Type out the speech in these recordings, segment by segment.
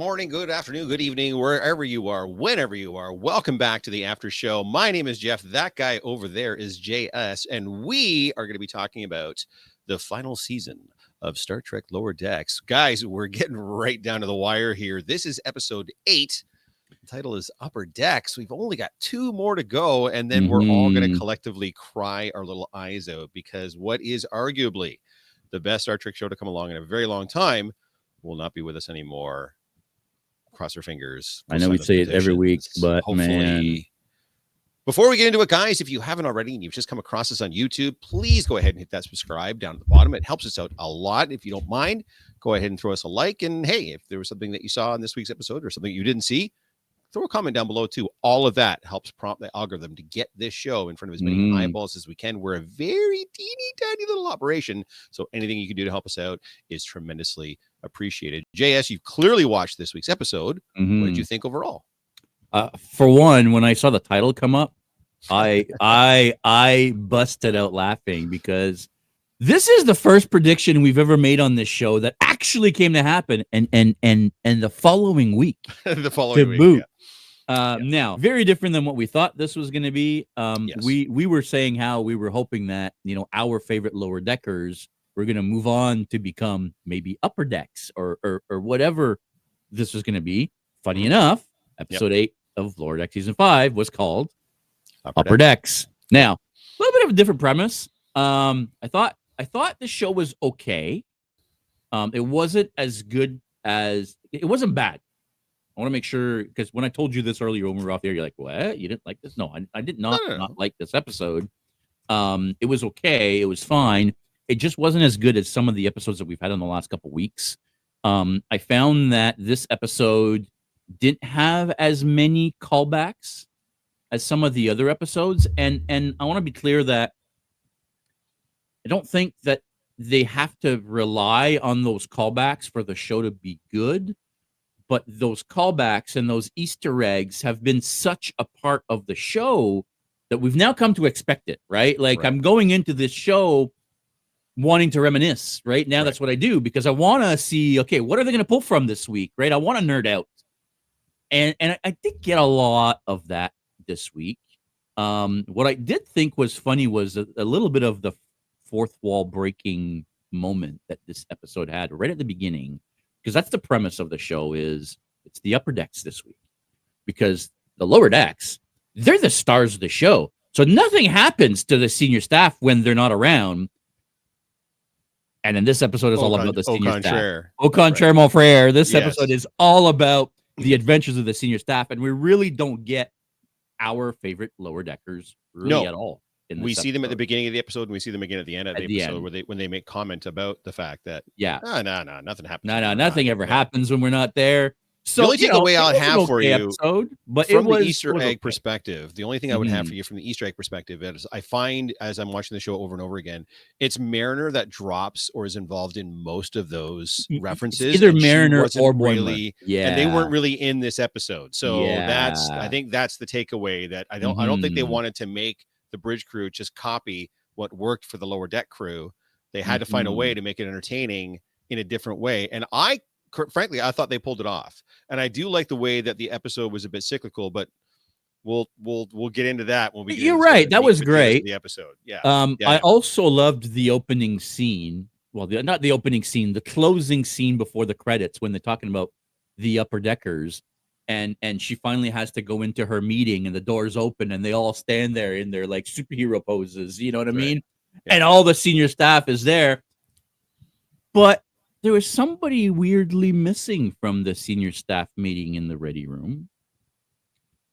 morning, good afternoon, good evening, wherever you are, whenever you are. Welcome back to the after show. My name is Jeff. That guy over there is JS, and we are going to be talking about the final season of Star Trek Lower Decks. Guys, we're getting right down to the wire here. This is episode 8. The title is Upper Decks. We've only got 2 more to go, and then we're all going to collectively cry our little eyes out because what is arguably the best Star Trek show to come along in a very long time will not be with us anymore. Cross our fingers. I know we say it every week, but hopefully. Man. Before we get into it, guys, if you haven't already and you've just come across us on YouTube, please go ahead and hit that subscribe down at the bottom. It helps us out a lot. If you don't mind, go ahead and throw us a like. And hey, if there was something that you saw in this week's episode or something you didn't see, throw a comment down below too. All of that helps prompt the algorithm to get this show in front of as many eyeballs as we can. We're a very teeny tiny little operation, so anything you can do to help us out is tremendously appreciated. JS, you've clearly watched this week's episode. What did you think overall? For one, when I saw the title come up, I busted out laughing because this is the first prediction we've ever made on this show that actually came to happen, and the following week, boot. Yeah. Now, very different than what we thought this was going to be. Yes. We were saying how we were hoping that our favorite lower deckers were going to move on to become maybe upper decks or whatever this was going to be. Funny enough, episode 8 of Lower Deck season 5 was called Upper Decks. Now, a little bit of a different premise. I thought the show was okay. It wasn't as good as it wasn't bad. I want to make sure, because when I told you this earlier when we were off there, you're like, "What? You didn't like this?" No, I did not like this episode. It was okay. It was fine. It just wasn't as good as some of the episodes that we've had in the last couple weeks. I found that this episode didn't have as many callbacks as some of the other episodes, and I want to be clear that I don't think that they have to rely on those callbacks for the show to be good. But those callbacks and those Easter eggs have been such a part of the show that we've now come to expect it, right? Like, I'm going into this show wanting to reminisce, right? Now that's what I do because I want to see, okay, what are they going to pull from this week, right? I want to nerd out. And I did get a lot of that this week. What I did think was funny was a little bit of the fourth wall breaking moment that this episode had right at the beginning. Because that's the premise of the show is it's the upper decks this week. Because the lower decks, they're the stars of the show. So nothing happens to the senior staff when they're not around. And then this episode is all about the senior staff. Au contraire, mon frère. This episode is all about the adventures of the senior staff. And we really don't get our favorite lower deckers really at all. We see them at the beginning of the episode, and we see them again at the end of the episode, when they make comment about the fact that nothing happens. Nothing ever happens when we're not there. So the only takeaway I'll have for you, but from the Easter egg perspective, the only thing I would have for you from the Easter egg perspective is I find as I'm watching the show over and over again, it's Mariner that drops or is involved in most of those references. It's either Mariner or Boimler. And they weren't really in this episode. So I think that's the takeaway that I don't think they wanted to make the bridge crew just copy what worked for the lower deck crew. They had to find a way to make it entertaining in a different way. And frankly, I thought they pulled it off. And I do like the way that the episode was a bit cyclical, but we'll get into that when we get You're right. That was great. The episode. I also loved the opening scene. Well, not the opening scene, the closing scene before the credits when they're talking about the upper deckers. And she finally has to go into her meeting and the doors open and they all stand there in their like superhero poses. You know what I mean? Yeah. And all the senior staff is there. But there was somebody weirdly missing from the senior staff meeting in the ready room.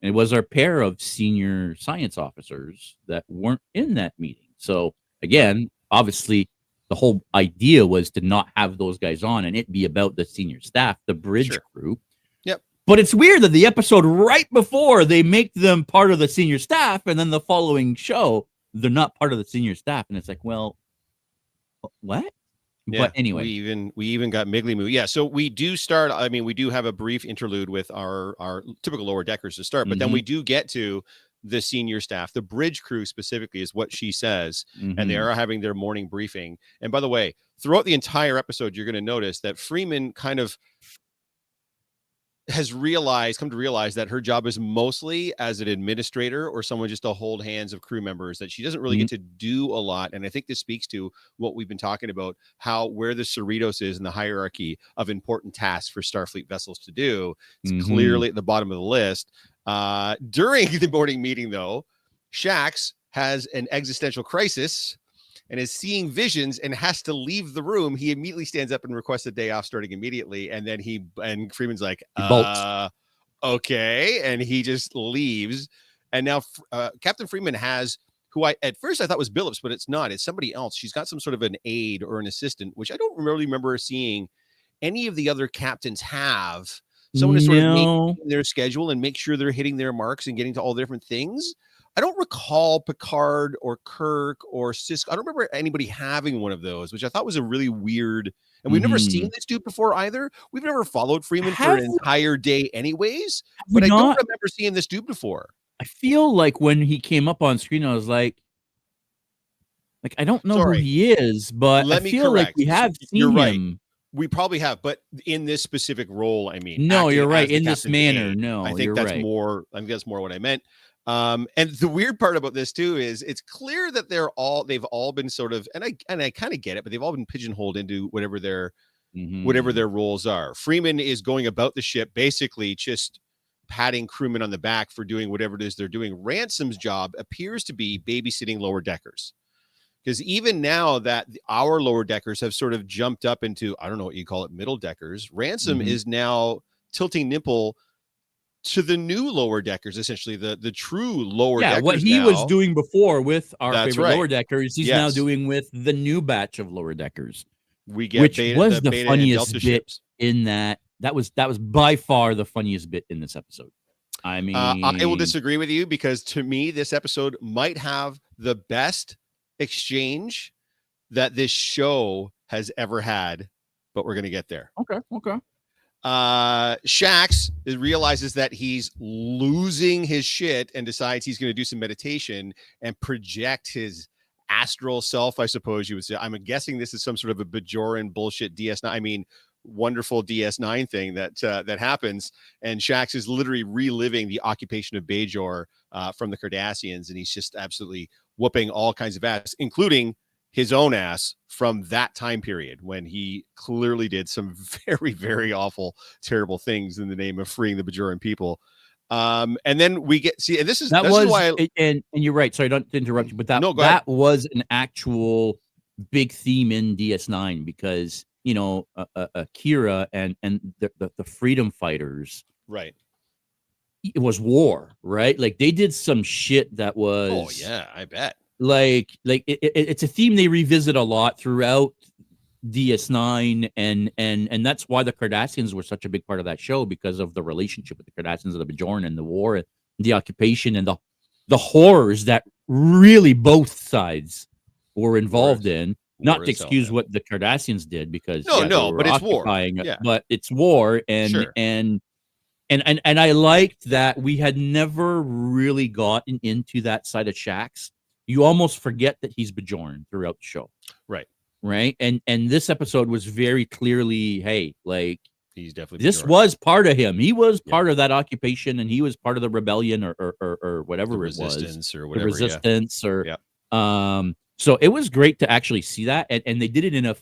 And it was our pair of senior science officers that weren't in that meeting. So again, obviously the whole idea was to not have those guys on and it be about the senior staff, the bridge crew. But it's weird that the episode right before they make them part of the senior staff, and then the following show, they're not part of the senior staff. And it's like, well, what? Yeah, but anyway, we even got Miggly Moo. Yeah, so we do start. I mean, we do have a brief interlude with our typical lower deckers to start, but then we do get to the senior staff. The bridge crew specifically is what she says, and they are having their morning briefing. And by the way, throughout the entire episode, you're going to notice that Freeman kind of has come to realize that her job is mostly as an administrator or someone just to hold hands of crew members, that she doesn't really get to do a lot. And I think this speaks to what we've been talking about, where the Cerritos is in the hierarchy of important tasks for Starfleet vessels to do. It's clearly at the bottom of the list. During the morning meeting, though, Shax has an existential crisis and is seeing visions and has to leave the room. He immediately stands up and requests a day off starting immediately. And then Freeman's like, okay. And he just leaves. And now Captain Freeman has, who at first I thought was Billups, but it's not. It's somebody else. She's got some sort of an aide or an assistant, which I don't really remember seeing any of the other captains have. Someone to sort of maintain their schedule and make sure they're hitting their marks and getting to all different things. I don't recall Picard or Kirk or Sisko. I don't remember anybody having one of those, which I thought was a really weird. And we've never seen this dude before either. We've never followed Freeman for an entire day anyways. But I don't remember seeing this dude before. I feel like when he came up on screen, I was like I don't know who he is, but I feel like we have seen him. We probably have, but in this specific role, I mean. No, you're right. In this manner, no. I think that's more. I think that's more what I meant. And the weird part about this too is it's clear that they've all been sort of, and I kind of get it, but they've all been pigeonholed into whatever their roles are. Freeman is going about the ship, basically just patting crewmen on the back for doing whatever it is they're doing. Ransom's job appears to be babysitting lower deckers. Because even now that our lower deckers have sort of jumped up into, I don't know what you call it, middle deckers, Ransom is now tilting nipple to the new lower deckers, essentially the true lower deckers. What he was doing before with our favorite lower deckers, he's now doing with the new batch of lower deckers. We get which was the funniest bit ships. In that. That was by far the funniest bit in this episode. I mean, I will disagree with you, because to me, this episode might have the best exchange that this show has ever had, but we're going to get there. Okay. Shax realizes that he's losing his shit and decides he's going to do some meditation and project his astral self, I suppose you would say. I'm guessing this is some sort of a Bajoran bullshit DS9. I mean, wonderful DS9 thing that happens. And Shax is literally reliving the occupation of Bajor from the Cardassians, and he's just absolutely whooping all kinds of ass, including his own ass from that time period when he clearly did some very, very awful, terrible things in the name of freeing the Bajoran people. And then we get and this is why and you're right. Sorry, don't interrupt you, but that was an actual big theme in DS9, because Kira and the freedom fighters, right? It was war, right? Like they did some shit that was. Oh yeah, I bet. Like it's a theme they revisit a lot throughout DS9, and that's why the Cardassians were such a big part of that show, because of the relationship with the Cardassians and the Bajoran and the war, the occupation, and the horrors that really both sides were involved in. Not to excuse what the Cardassians did, because but it's war. But it's war, and sure. and I liked that we had never really gotten into that side of Shax. You almost forget that he's Bajoran throughout the show. Right. And this episode was very clearly, hey, like, he's definitely this Bajoran. was part of him. He was part of that occupation, and he was part of the rebellion or whatever it was. The resistance so it was great to actually see that. And they did it in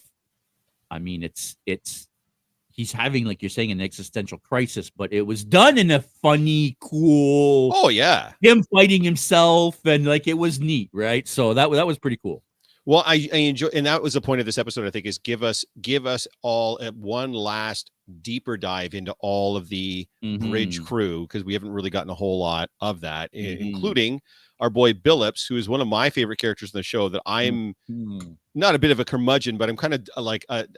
he's having, like you're saying, an existential crisis, but it was done in a funny, cool. Oh yeah, him fighting himself, and like it was neat, right? So that was pretty cool. Well, I enjoy, and that was the point of this episode, I think, is give us all one last deeper dive into all of the bridge crew, because we haven't really gotten a whole lot of that, including our boy Billups, who is one of my favorite characters in the show. That I'm not a bit of a curmudgeon, but I'm kind of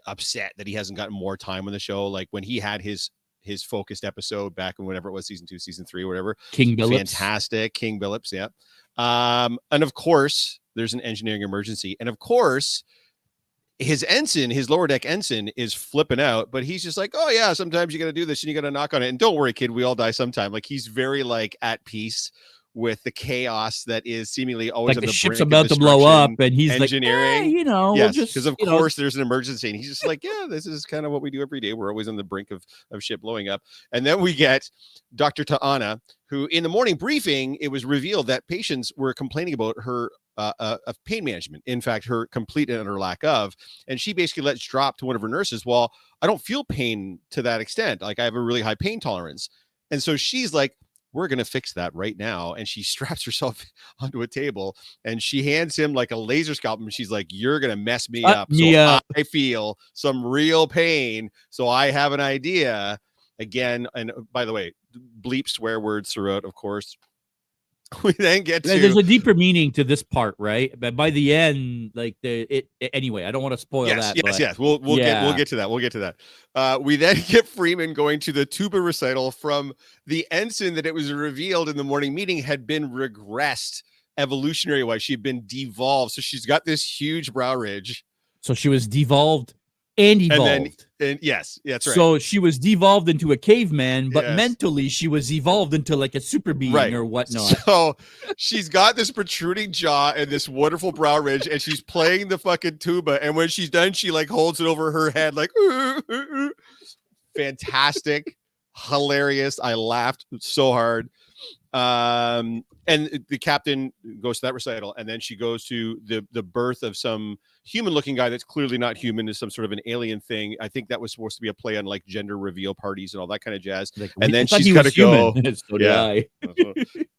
upset that he hasn't gotten more time on the show. Like when he had his focused episode back in whenever it was, season 2, season 3, or whatever. King Billups, fantastic, King Billups, yeah. And of course, there's an engineering emergency, and of course, his lower deck ensign is flipping out, but he's just like, oh yeah, sometimes you got to do this and you got to knock on it, and don't worry, kid, we all die sometime. Like he's very at peace with the chaos that is seemingly always like on the the ship's brink of about to blow up, destruction, and he's engineering. like, we'll Yes, just, because of course there's an emergency, and he's just like, yeah, this is kind of what we do every day. We're always on the brink of ship blowing up. And then we get Dr. Ta'ana, who in the morning briefing, it was revealed that patients were complaining about her of pain management. In fact, her complete and utter lack of. And she basically lets drop to one of her nurses, well, I don't feel pain to that extent. Like I have a really high pain tolerance. And so she's like, we're going to fix that right now. And she straps herself onto a table and she hands him like a laser scalpel. And she's like, you're going to mess me up. So I feel some real pain. So I have an idea again. And by the way, bleep swear words throughout, of course. We then get to there's a deeper meaning to this part, right? But by the end, like anyway, I don't want to spoil that. Yes. We'll get to that. We then get Freeman going to the tuba recital from the ensign that it was revealed in the morning meeting had been regressed evolutionary wise. She'd been devolved, so she's got this huge brow ridge. So she was devolved and evolved. Yes, that's right. So she was devolved into a caveman, but mentally she was evolved into like a super being or whatnot. So she's got this protruding jaw and this wonderful brow ridge, and she's playing the fucking tuba. And when she's done, she like holds it over her head, like fantastic, hilarious. I laughed so hard. And the captain goes to that recital, and then she goes to the birth of some human-looking guy that's clearly not human, is some sort of an alien thing. I think that was supposed to be a play on like gender reveal parties and all that kind of jazz. Like, and then she's got to go. So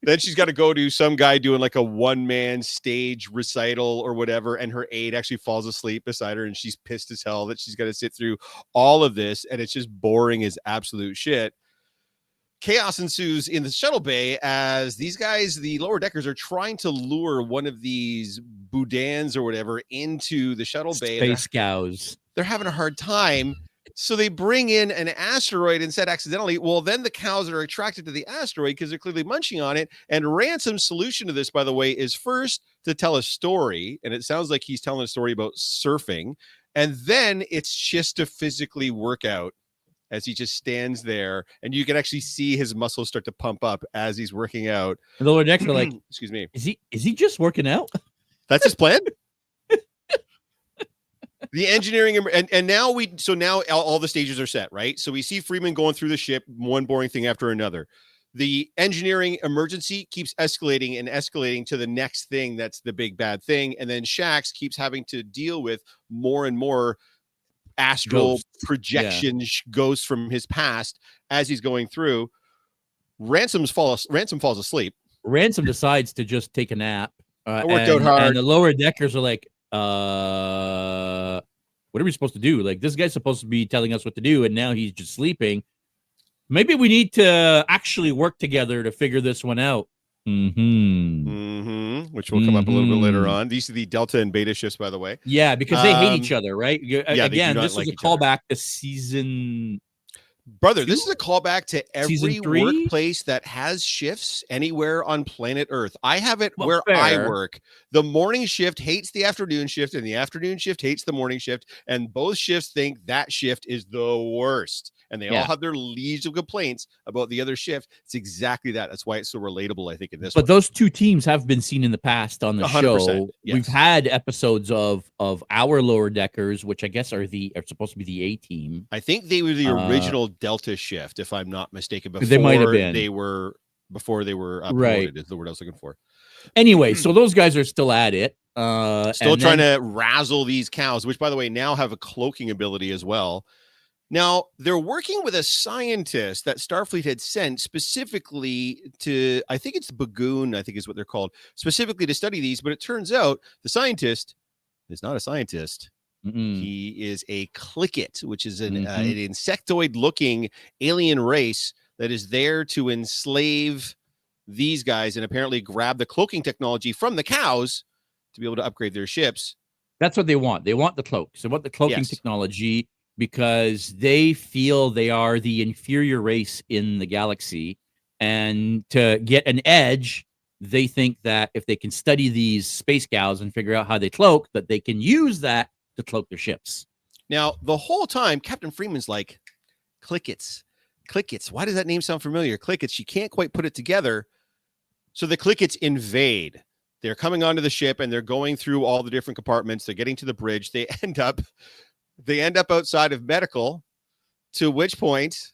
then she's got to go to some guy doing like a one-man stage recital or whatever, and her aide actually falls asleep beside her, and she's pissed as hell that she's got to sit through all of this, and it's just boring as absolute shit. Chaos ensues in the shuttle bay as these guys, the lower deckers, are trying to lure one of these boudins or whatever into the shuttle bay. Space cows. They're having a hard time. So they bring in an asteroid instead accidentally. Well, then the cows are attracted to the asteroid because they're clearly munching on it. And Ransom's solution to this, by the way, is first to tell a story. And it sounds like he's telling a story about surfing. And then it's just to physically work out as he just stands there, and you can actually see his muscles start to pump up as he's working out. And the lower decks are like, excuse me, is he just working out? That's his plan. The engineering and now now all the stages are set, right? So we see Freeman going through the ship, one boring thing after another. The engineering emergency keeps escalating and escalating to the next thing that's the big bad thing, and then Shax keeps having to deal with more and more astral projections, ghosts from his past as he's going through. Ransom falls asleep. Ransom decides to just take a nap. I worked out hard. And the lower deckers are like, what are we supposed to do? Like, this guy's supposed to be telling us what to do, and now he's just sleeping. Maybe we need to actually work together to figure this one out. Which will come up a little bit later on. These are the Delta and Beta shifts, by the way. Yeah, because they hate each other, right? Again, this like is a callback to season. Brother, this is a callback to every workplace that has shifts anywhere on planet Earth. I have it where I work. The morning shift hates the afternoon shift, and the afternoon shift hates the morning shift, and both shifts think that shift is the worst. And they all have their leaves of complaints about the other shift. It's exactly that. That's why it's so relatable, I think, in this one. But those two teams have been seen in the past on the show. Yes. We've had episodes of our lower deckers, which I guess are supposed to be the A team. I think they were the original Delta shift, if I'm not mistaken. They might have been. Before they were promoted, right. Is the word I was looking for. Anyway, so those guys are still at it. Still trying to razzle these cows, which, by the way, now have a cloaking ability as well. Now, they're working with a scientist that Starfleet had sent specifically to, I think it's Bagoon, I think is what they're called, specifically to study these. But it turns out the scientist is not a scientist. He is a clicket, which is an insectoid-looking alien race that is there to enslave these guys and apparently grab the cloaking technology from the cows to be able to upgrade their ships. That's what they want. They want the cloaks. They want the cloaking technology because they feel they are the inferior race in the galaxy. And to get an edge, they think that if they can study these space cows and figure out how they cloak, that they can use that to cloak their ships. Now, the whole time, Captain Freeman's like, Clickets. Why does that name sound familiar? Clickets. She can't quite put it together. So the Clickets invade. They're coming onto the ship and they're going through all the different compartments. They're getting to the bridge. They end up outside of medical, to which point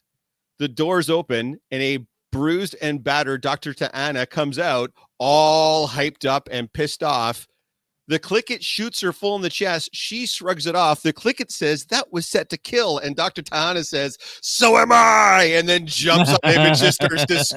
the doors open and a bruised and battered Dr. Ta'ana comes out all hyped up and pissed off. The Clicket shoots her full in the chest. She shrugs it off. The Clicket says that was set to kill. And Dr. Ta'ana says, so am I. And then jumps on him and just starts this.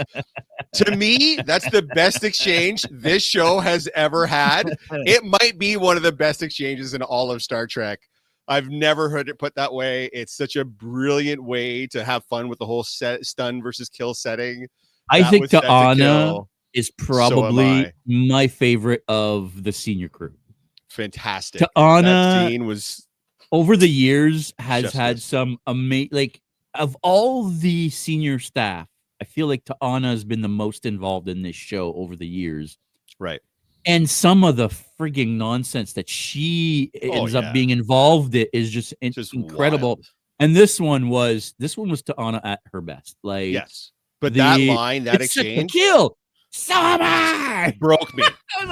To me, that's the best exchange this show has ever had. It might be one of the best exchanges in all of Star Trek. I've never heard it put that way. It's such a brilliant way to have fun with the whole stun versus kill setting. I think Ta'ana is probably my favorite of the senior crew. Fantastic. Ta'ana, that scene was over the years has had some amazing, like, of all the senior staff, I feel like Ta'ana has been the most involved in this show over the years. Right. And some of the frigging nonsense that she ends up being involved in is just incredible. Wild. And this one was Ta'ana at her best. Like, yes. But that line, that exchange, kill. So am I. Broke me.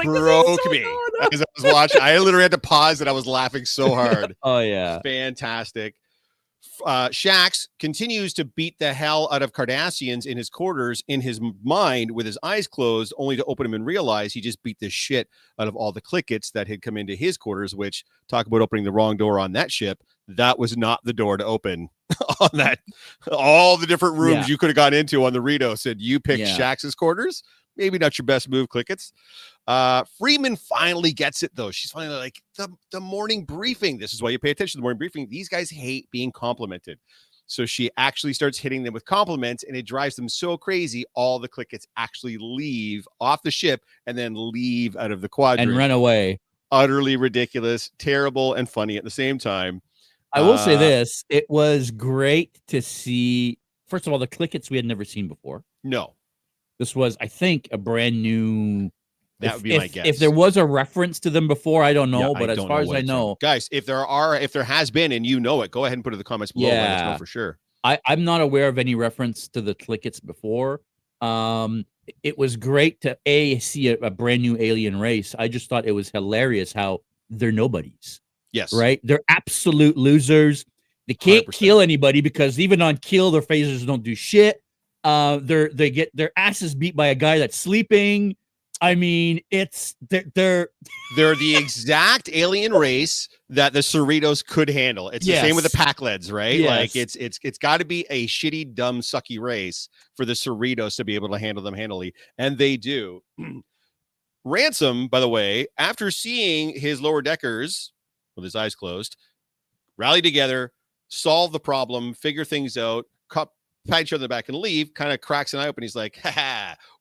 Broke me. As I was watching, I literally had to pause and I was laughing so hard. Oh yeah. Fantastic. Shax continues to beat the hell out of Cardassians in his quarters in his mind with his eyes closed, only to open them and realize he just beat the shit out of all the Clickets that had come into his quarters, which, talk about opening the wrong door on that ship. That was not the door to open on that. All the different rooms you could have gone into on the Rito said you picked Shax's quarters. Maybe not your best move, Clickets. Freeman finally gets it, though. She's finally like, the morning briefing. This is why you pay attention to the morning briefing. These guys hate being complimented. So she actually starts hitting them with compliments, and it drives them so crazy. All the Clickets actually leave off the ship and then leave out of the quadrant. And run away. Utterly ridiculous, terrible, and funny at the same time. I will say this. It was great to see, first of all, the Clickets we had never seen before. No. This was, I think, a brand new. That would be my guess. If there was a reference to them before, I don't know. But as far as I know, guys, if there has been, and you know it, go ahead and put it in the comments below. Let us know for sure. I'm not aware of any reference to the Clickets before. It was great to see a brand new alien race. I just thought it was hilarious how they're nobodies. Yes. Right. They're absolute losers. They can't 100%. kill anybody because even on kill, their phasers don't do shit. They get their asses beat by a guy that's sleeping. I mean, they're the exact alien race that the Cerritos could handle. It's the same with the Packleds, right? Yes. Like it's got to be a shitty, dumb, sucky race for the Cerritos to be able to handle them handily, and they do. Ransom, by the way, after seeing his lower deckers with his eyes closed, rally together, solve the problem, figure things out, pat each other in the back and leave, kind of cracks an eye open. He's like,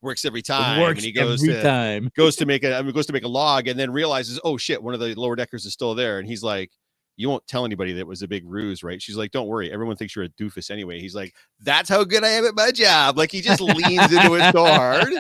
works every time. Works and he goes to make a log and then realizes, oh shit, one of the lower deckers is still there. And he's like, you won't tell anybody that was a big ruse, right? She's like, don't worry. Everyone thinks you're a doofus anyway. He's like, that's how good I am at my job. Like, he just leans into it so hard.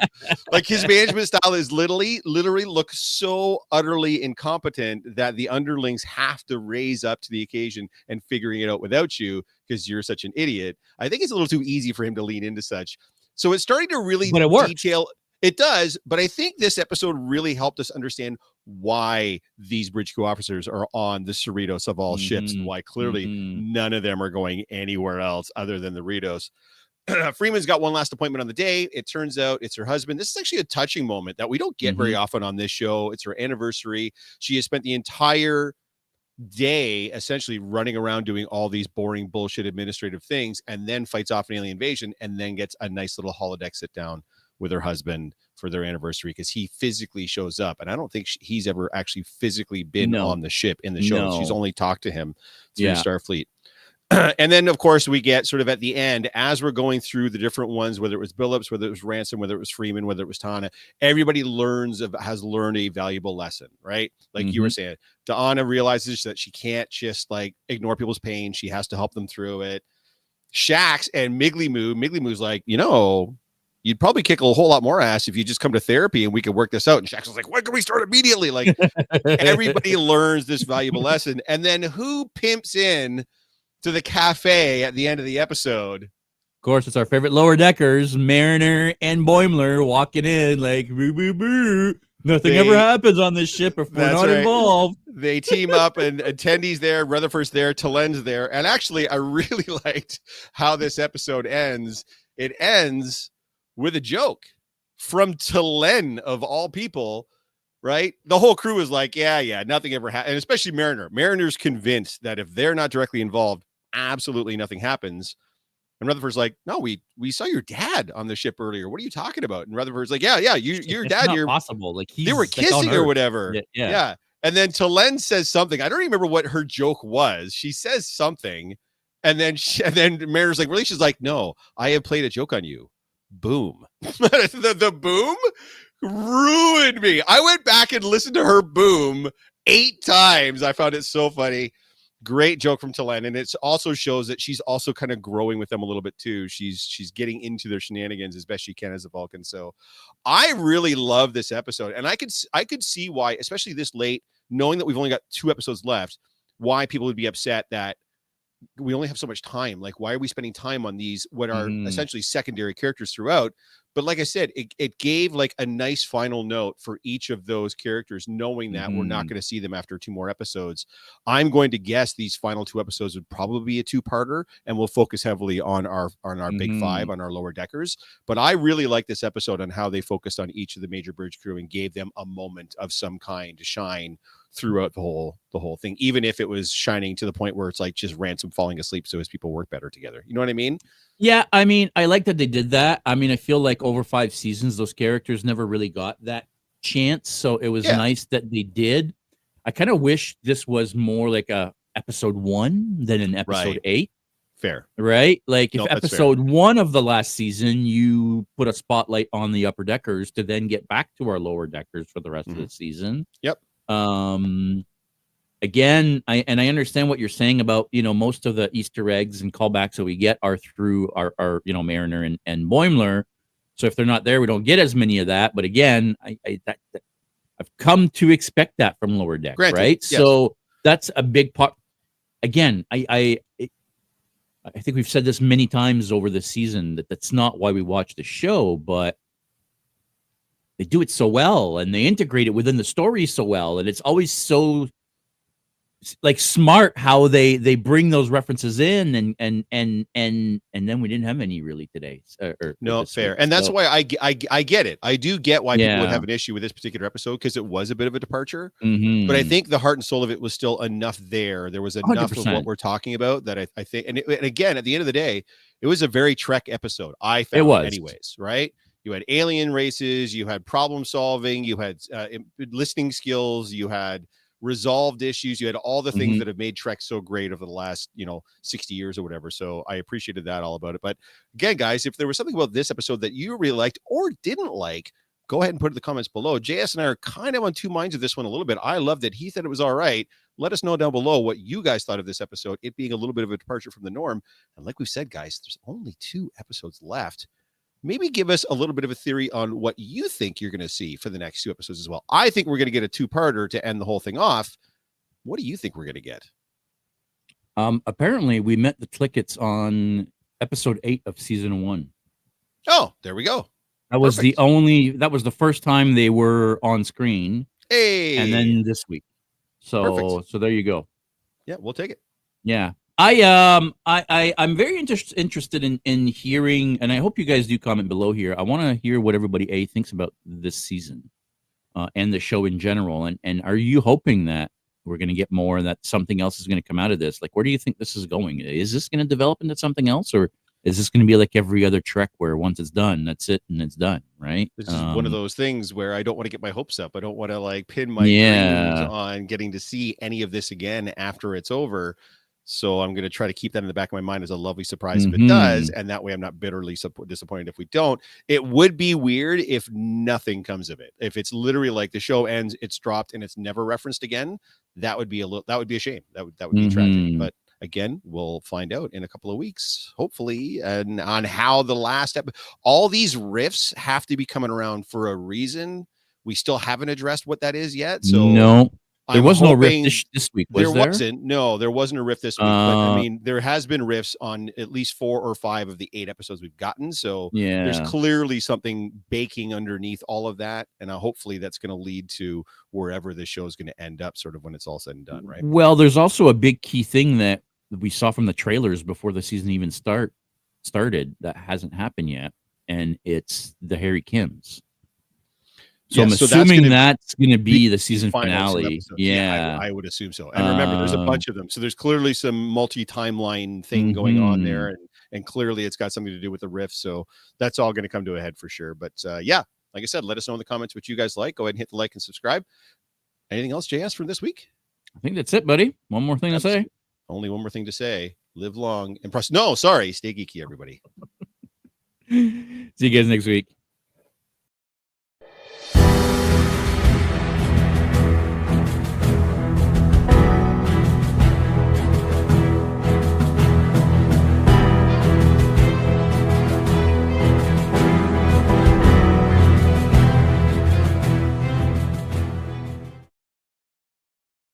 Like, his management style is literally looks so utterly incompetent that the underlings have to raise up to the occasion and figuring it out without you because you're such an idiot. I think it's a little too easy for him to lean into such. So it's starting to really detail. It does, but I think this episode really helped us understand why these bridge crew officers are on the Cerritos of all ships and why clearly none of them are going anywhere else other than the Ritos. Freeman's got one last appointment on the day. It turns out it's her husband. This is actually a touching moment that we don't get very often on this show. It's her anniversary. She has spent the entire day essentially running around doing all these boring bullshit administrative things and then fights off an alien invasion and then gets a nice little holodeck sit down with her husband for their anniversary because he physically shows up. And I don't think he's ever actually physically been on the ship in the show. She's only talked to him through Starfleet. And then, of course, we get sort of at the end, as we're going through the different ones, whether it was Billups, whether it was Ransom, whether it was Freeman, whether it was Tana, everybody has learned a valuable lesson, right? Like you were saying, Deanna realizes that she can't just like ignore people's pain. She has to help them through it. Shax and Migley-Moo's like, you'd probably kick a whole lot more ass if you just come to therapy and we could work this out. And Shax was like, when can we start immediately? Like, everybody learns this valuable lesson. And then who pimps in to the cafe at the end of the episode? course, it's our favorite lower deckers, Mariner and Boimler, walking in like boo boo boo. Nothing ever happens on this ship if we're not involved. They team up, and Tendy's there, Rutherford's there, Talen's there. And actually, I really liked how this episode ends. It ends with a joke from Talen, of all people, right? The whole crew is like, yeah, nothing ever happened. And especially Mariner. Mariner's convinced that if they're not directly involved, absolutely nothing happens. And Rutherford's like, no, we saw your dad on the ship earlier. What are you talking about? And Rutherford's like, yeah, your dad. Not possible. Like they were kissing or whatever. Yeah. And then Talen says something. I don't remember what her joke was. She says something, and then Mariner's like, really? She's like, no, I have played a joke on you. Boom. the boom ruined me. I went back and listened to her boom 8 times. I found it so funny. Great joke from Talen, and it also shows that she's also kind of growing with them a little bit too. She's getting into their shenanigans as best she can as a Vulcan. So I really love this episode, and I could see why, especially this late, knowing that we've only got 2 episodes left, why people would be upset that we only have so much time. Like, why are we spending time on these what are essentially secondary characters throughout? But like I said, it gave like a nice final note for each of those characters, knowing that we're not going to see them after 2 more episodes. I'm going to guess these final 2 episodes would probably be a 2-parter, and we'll focus heavily on our big 5, on our lower deckers. But I really like this episode on how they focused on each of the major bridge crew and gave them a moment of some kind to shine throughout the whole thing, even if it was shining to the point where it's like just Ransom falling asleep so his people work better together. You know what I mean? Yeah, I mean, I like that they did that. I mean, I feel like over 5 seasons, those characters never really got that chance. So it was nice that they did. I kind of wish this was more like a episode 1 than an episode 8. Fair. Right? Like if episode 1 of the last season, you put a spotlight on the upper deckers to then get back to our lower deckers for the rest of the season. Yep. Again, I understand what you're saying about, most of the Easter eggs and callbacks that we get are through our Mariner and Boimler. So if they're not there, we don't get as many of that. But again, I've come to expect that from Lower Deck, right? Yes. So that's a big part. Again, I think we've said this many times over the season that's not why we watch the show, but they do it so well and they integrate it within the story so well, and it's always so like smart how they bring those references in and then we didn't have any really today. No, fair. Week. And that's why I get it. I do get why people would have an issue with this particular episode, because it was a bit of a departure. But I think the heart and soul of it was still enough there. There was enough 100%. Of what we're talking about that I think, and again, at the end of the day, it was a very Trek episode. I found it was. Anyways, right? You had alien races, you had problem solving, you had listening skills, you had resolved issues, you had all the things that have made Trek so great over the last 60 years or whatever. So I appreciated that all about it. But again, guys, if there was something about this episode that you really liked or didn't like, go ahead and put it in the comments below. JS and I are kind of on 2 minds of this one a little bit. I loved it. He said it was all right. Let us know down below what you guys thought of this episode, it being a little bit of a departure from the norm. And like we said, guys, there's only 2 episodes left. Maybe give us a little bit of a theory on what you think you're going to see for the next 2 episodes as well. I think we're going to get a 2-parter to end the whole thing off. What do you think we're going to get? Apparently we met the Tlickets on episode 8 of season 1. Oh, there we go. That was that was the first time they were on screen. Hey. And then this week. So there you go. Yeah, we'll take it. Yeah. I'm very interested in hearing, and I hope you guys do comment below here. I want to hear what everybody thinks about this season and the show in general. And are you hoping that we're going to get more and that something else is going to come out of this? Like, where do you think this is going? Is this going to develop into something else, or is this going to be like every other Trek where once it's done, that's it and it's done, right? This is one of those things where I don't want to get my hopes up. I don't want to like pin my dreams on getting to see any of this again after it's over. So I'm going to try to keep that in the back of my mind as a lovely surprise if it does. And that way I'm not bitterly disappointed if we don't. It would be weird if nothing comes of it. If it's literally like the show ends, it's dropped, and it's never referenced again, that would be a shame. That would be tragic. But again, we'll find out in a couple of weeks, hopefully, and on how the last all these riffs have to be coming around for a reason. We still haven't addressed what that is yet. So no. There was no rift this week, was there? Wasn't. No, there wasn't a rift this week. But I mean, there has been rifts on at least 4 or 5 of the 8 episodes we've gotten. So there's clearly something baking underneath all of that. And hopefully that's going to lead to wherever this show is going to end up, sort of when it's all said and done, right? Well, there's also a big key thing that we saw from the trailers before the season even started that hasn't happened yet. And it's the Harry Kims. So I'm assuming that's going to be the season finale. Yeah, I would assume so. And remember, there's a bunch of them. So there's clearly some multi-timeline thing going on there. And clearly it's got something to do with the rift. So that's all going to come to a head for sure. But yeah, like I said, let us know in the comments what you guys like. Go ahead and hit the like and subscribe. Anything else, JS, for this week? I think that's it, buddy. One more thing to say. Only one more thing to say. Live long and prosper. No, sorry. Stay geeky, everybody. See you guys next week.